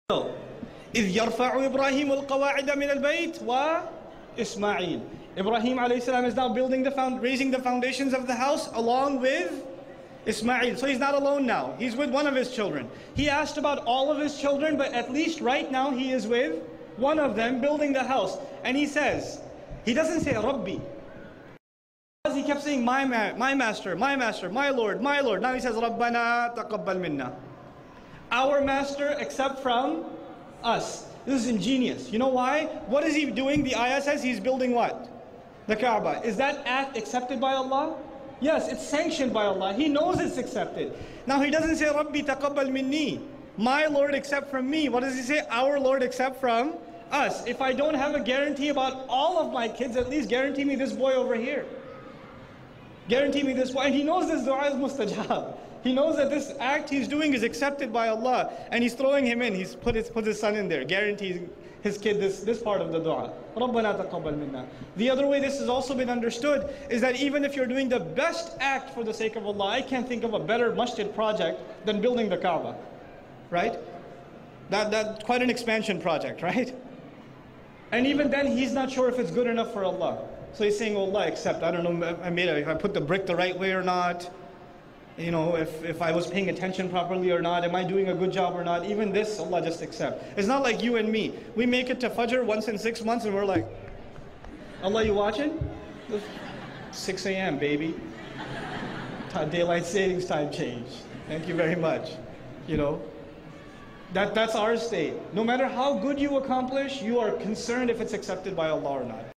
إذ يرفع إبراهيم القواعد من البيت وإسماعيل. Ibrahim alayhi salam is now raising the foundations of the house along with Ismail. So he's not alone now. He's with one of his children. He asked about all of his children, but at least right now he is with one of them building the house. And he says, he doesn't say Rabbi. He kept saying my master, my master, my Lord, my Lord. Now he says Rabbana taqabbal minna. Our master, except from us. This is ingenious. You know why? What is he doing? The ayah says he's building what? The Kaaba. Is that act accepted by Allah? Yes, it's sanctioned by Allah. He knows it's accepted. Now he doesn't say Rabbi taqabbal minni, my Lord except from me. What does he say? Our Lord except from us. If I don't have a guarantee about all of my kids, at least guarantee me this boy over here. Guarantee me this boy. And he knows this dua is mustajab. He knows that this act he's doing is accepted by Allah, and he's throwing him in. He's put his son in there, guarantees his kid this part of the dua. Rabbana taqabbal minna. The other way this has also been understood is that even if you're doing the best act for the sake of Allah, I can't think of a better masjid project than building the Kaaba, right? That's quite an expansion project, right? And even then, he's not sure if it's good enough for Allah. So he's saying, oh Allah, accept. I don't know if I put the brick the right way or not. You know, if I was paying attention properly or not, am I doing a good job or not? Even this, Allah just accept. It's not like you and me. We make it to Fajr once in 6 months and we're like, Allah, you watching? 6 a.m., baby. Daylight savings time change. Thank you very much. You know, that's our state. No matter how good you accomplish, you are concerned if it's accepted by Allah or not.